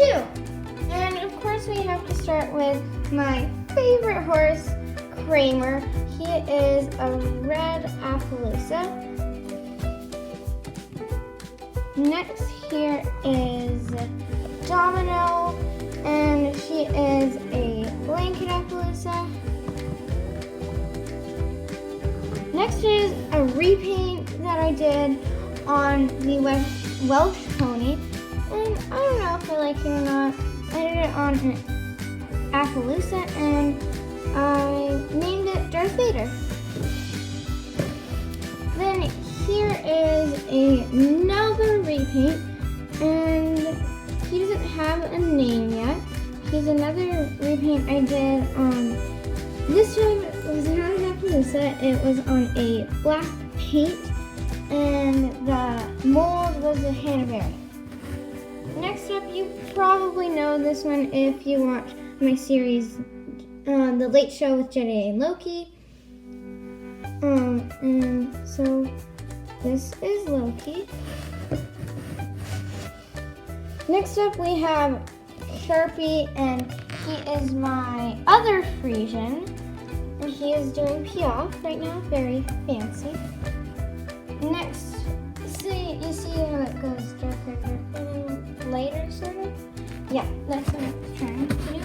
2. And of course we have to start with my favorite horse, Kramer. He is a red Appaloosa. Next here is Domino, and she is a blanket Appaloosa. Next is a repaint that I did on the Welsh pony, and I don't know if I like it or not. I did it on an Appaloosa, and I named it Darth Vader. Then here is another repaint, and he doesn't have a name yet. Here's another repaint I did on, this time it was not an Appaloosa, it was on a black paint, and the mold was a Hanoverian. Next up, you probably know this one if you watch my series, The Late Show with Jedi and Loki. And so this is Loki. Next up, we have Sharpie, and he is my other Frisian, and he is doing Piaf right now, very fancy. Next, you see how it goes darker and lighter, sort of? Yeah, that's what I'm trying to do.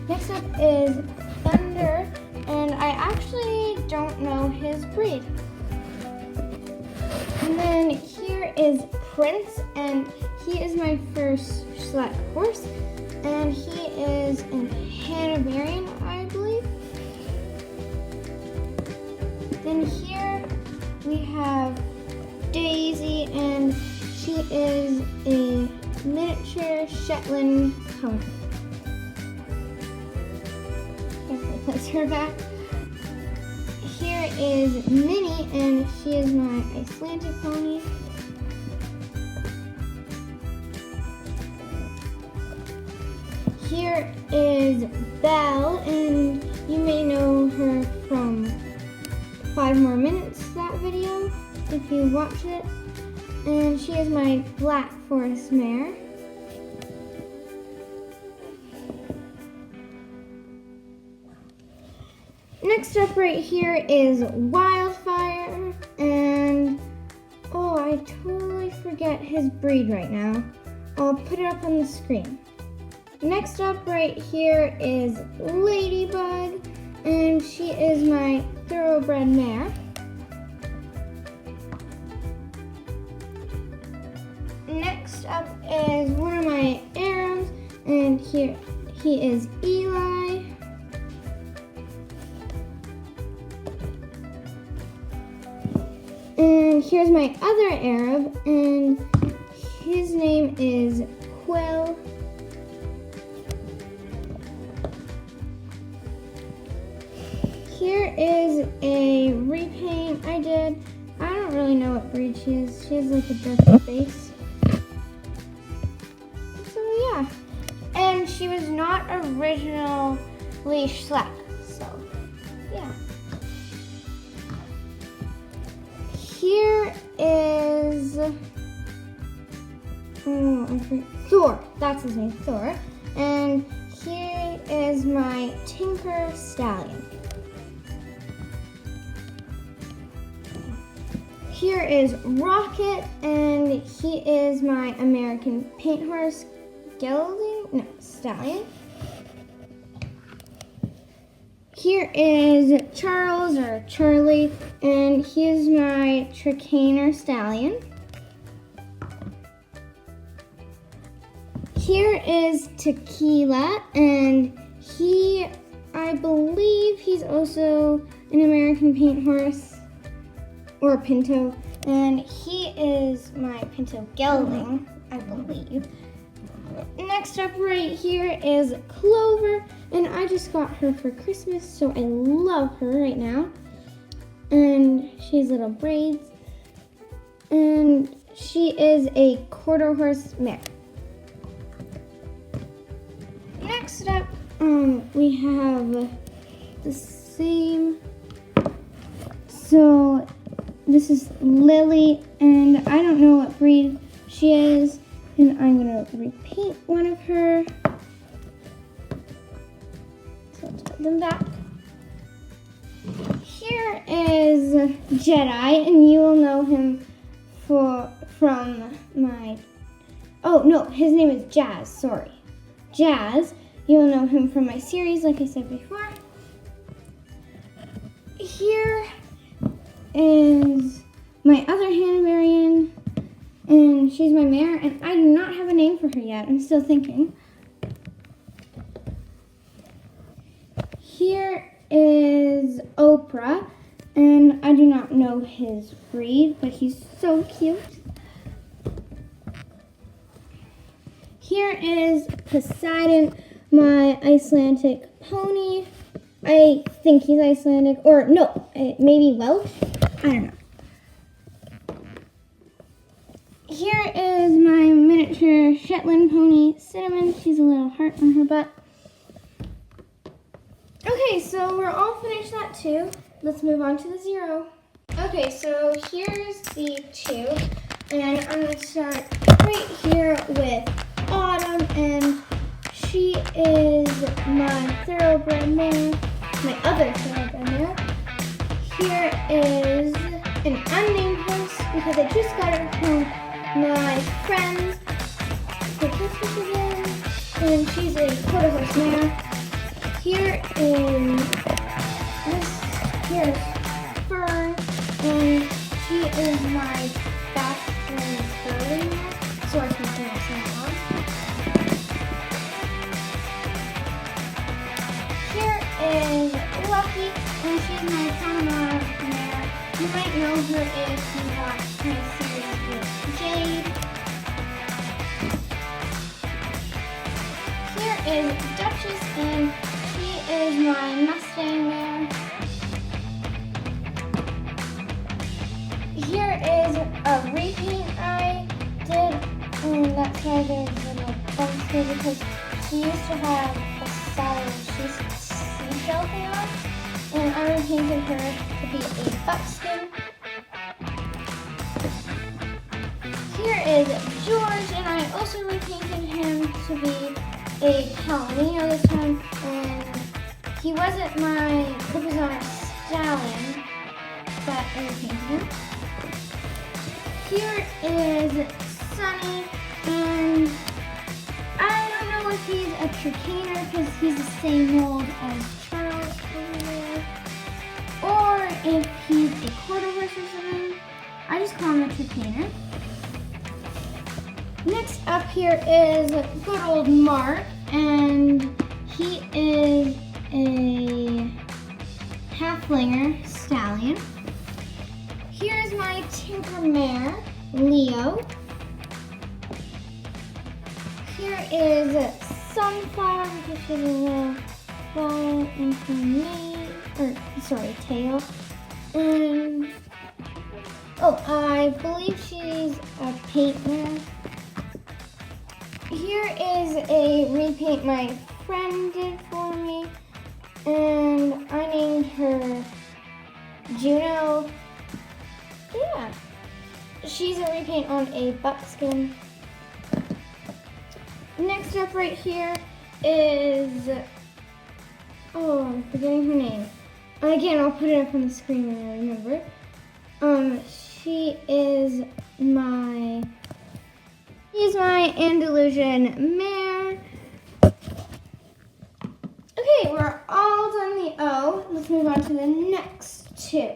Next up is Thunder, and I actually don't know his breed. And then here is Prince, and he is my first schleich horse, and he is an Hanoverian, I believe. Then here we have Daisy, and she is a miniature Shetland pony. That's her back. Here is Minnie, and she is my Icelandic pony. Here is Belle, and you may know her from 5 More Minutes, that video, if you watched it. And she is my Black Forest mare. Next up right here is Wildfire, and oh, I totally forget his breed right now. I'll put it up on the screen. Next up right here is Ladybug, and she is my thoroughbred mare. Next up is one of my Arabs, and here he is Eli. And here's my other Arab, and his name is Quill. Here is a repaint I did. I don't really know what breed she is. She has like a dark face. So yeah. And she was not originally schleich, so yeah. Here is Thor. That's his name, Thor. And here is my Tinker Stallion. Here is Rocket, and he is my American paint horse, Stallion. Here is Charles, or Charlie, and he is my Trakehner Stallion. Here is Tequila, and I believe he's also an American paint horse, or a Pinto, and he is my Pinto Gelding, I believe. Next up right here is Clover, and I just got her for Christmas, so I love her right now. And she has little braids, and she is a quarter horse mare. Next up, we have the same. So this is Lily, and I don't know what breed she is. And I'm gonna repaint one of her. So let's put them back. Here is Jedi, and you will know him from my, oh no, his name is Jazz, sorry. Jazz, you will know him from my series, like I said before. Here is my other Hanoverian, and she's my mare, and I do not have a name for her yet. I'm still thinking. Here is Oprah, and I do not know his breed, but he's so cute. Here is Poseidon, my Icelandic pony. I think he's Icelandic, or no, maybe Welsh. I don't know. Here is my miniature Shetland pony, Cinnamon. She's a little heart on her butt. Okay, so we're all finished that too. Let's move on to the 0. Okay, so here's the 2, and I'm going to start right here with Autumn, and she is my thoroughbred mare, my other thoroughbred mare. Here is an unnamed horse because I just got it from my friends for Christmas again, and she's a quarter horse mare. Here is here's Fern, and she is my bachelor girly mare, so I can pronounce that wrong. Here is Lucky, and she's my Panama mare. You might know her if you watch my series with Jade. Here is Duchess, and she is my Mustang mare. Here is a repaint I did, and that's why there's little bumps here, because she used to have a stallion seashell thing on, and I repainted her to be a buckskin. Here is George, and I also repainted him to be a Palomino this time, and he wasn't it was on a stallion, but I repainted him. Here is Sunny, and I don't know if he's a Trakehner because he's the same mold as Charles over there, or if he's a quarter horse or something. I just call him a Trakehner. Next up here is good old Mark, and he is a halflinger stallion. Here's my Tinker mare, Leo. Here is Sunflower, because she has a little ball in her tail. And, I believe she's a paint mare. Here is a repaint my friend did for me, and I named her Juno. Yeah, she's a repaint on a buckskin. Next up right here is, I'm forgetting her name. Again, I'll put it up on the screen when I remember. She is my Andalusian mare. Okay, we're all done the O. Let's move on to the next 2.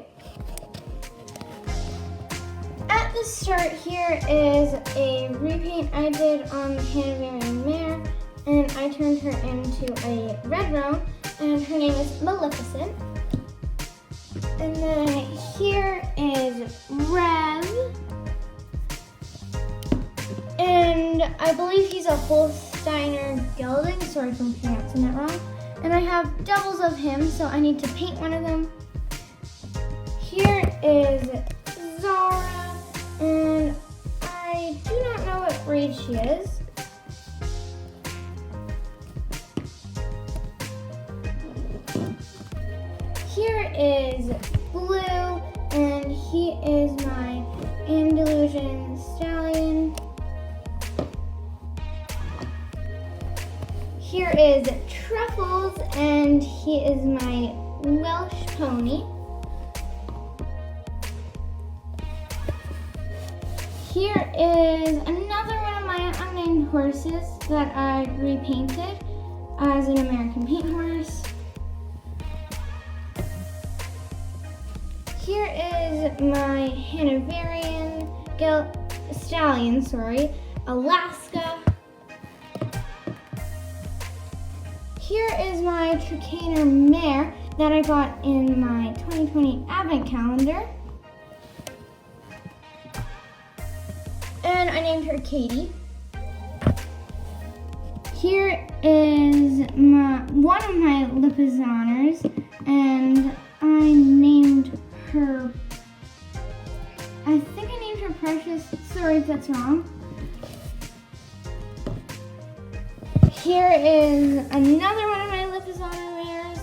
At the start here is a repaint I did on the Hanoverian mare, and I turned her into a red roan, and her name is Maleficent. And then here is Rev, and I believe he's a Holsteiner gelding, sorry if I'm pronouncing that wrong. And I have doubles of him, so I need to paint one of them. Here is Zara, and I do not know what breed she is. Here is Blue, and he is my Andalusian stallion. Truffles, and he is my Welsh pony. Here is another one of my unnamed horses that I repainted as an American paint horse. Here is my Hanoverian stallion, Alaska. Here is my Trakehner mare that I got in my 2020 advent calendar. And I named her Katie. Here is one of my Lipizaners, and I named her, I think I named her Precious. Sorry if that's wrong. Here is another one of my Lipizzaner mares,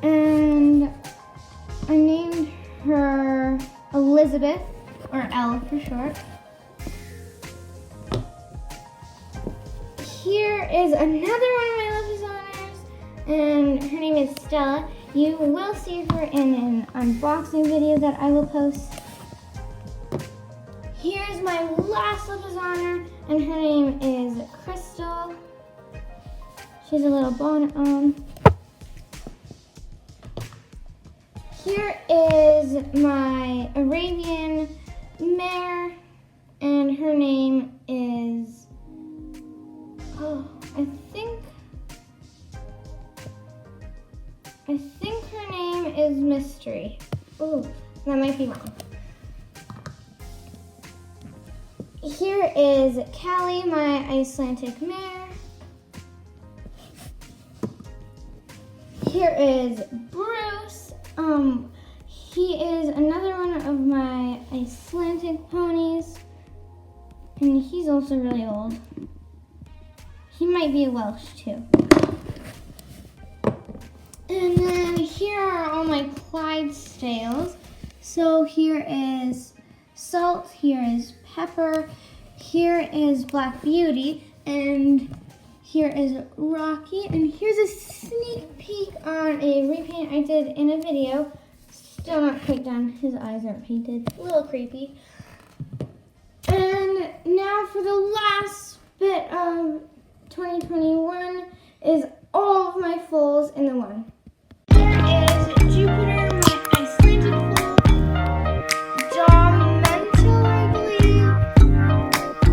and I named her Elizabeth, or Elle for short. Here is another one of my Lipizaners, and her name is Stella. You will see her in an unboxing video that I will post. Here's my last Lipizzaner, and her name is Crystal. She has a little bonnet on. Here is my Arabian mare, and her name is, I think her name is Mystery. Oh, that might be wrong. Here is Callie, my Icelandic mare. Here is Bruce. He is another one of my Icelandic ponies, and he's also really old. He might be Welsh too. And then here are all my Clydesdales. So here is Salt, here is Pepper, here is Black Beauty, and here is Rocky, and here's a sneak peek on a repaint I did in a video. Still not quite done. His eyes aren't painted. A little creepy. And now for the last bit of 2021 is all of my foals in the one. Here is Jupiter, my Icelandic foal, Domento, I believe,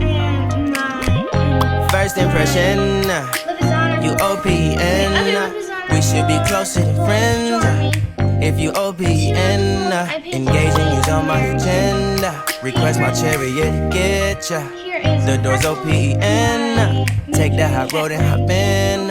and my first impression, you OPN. We should be closer than friends. If you OPN, engaging you's on my agenda. Request my chariot, get ya. The door's OPN. Take that high road and hop in.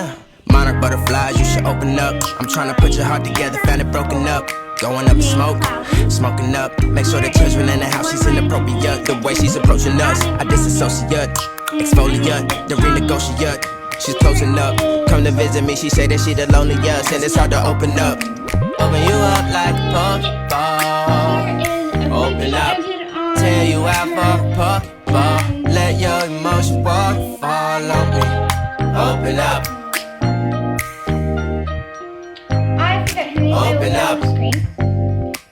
Monarch butterflies, you should open up. I'm trying to put your heart together, found it broken up. Going up in smoke, smoking up. Make sure the children in the house, she's inappropriate. The way she's approaching us, I disassociate. Exfoliate, the renegotiate. She's closing up. Come to visit me, she say that she the loneliest, and it's hard to open up. Open you up like a Pokeball. Open up, tear you out for a Pokeball. Let your emotions waterfall on me. Open up. Open up.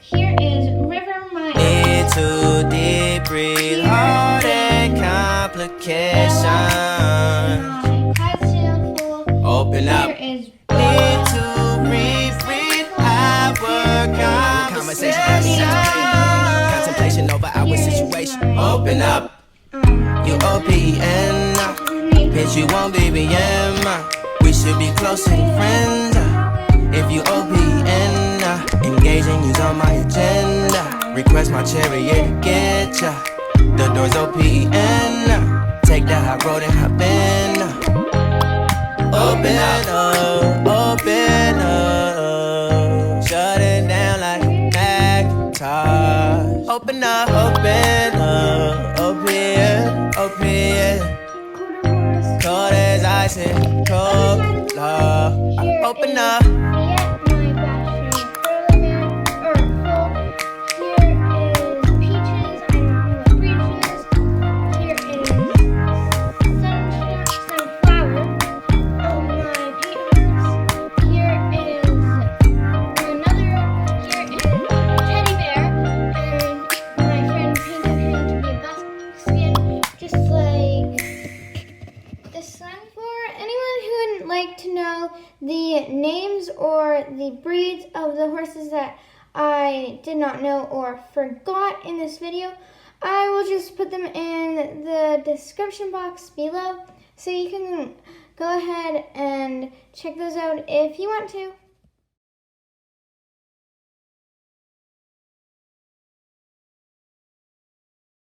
Here is River, my Need to deep breathe, heartache complications. Open up. Here is Need to breathe our conversation. Contemplation over our situation. Open up. You OPN. Bitch, you won't BBM. We should be closer than friends. If you OPN, engaging you's on my agenda. Request my chariot, get ya. The door's OPN. Take that high road and hop in. Open up, open up. Shut it down like Macintosh. Open up, open. Cold as ice and cold love. Open up. did not know or forgot in this video, I will just put them in the description box below, so you can go ahead and check those out if you want to.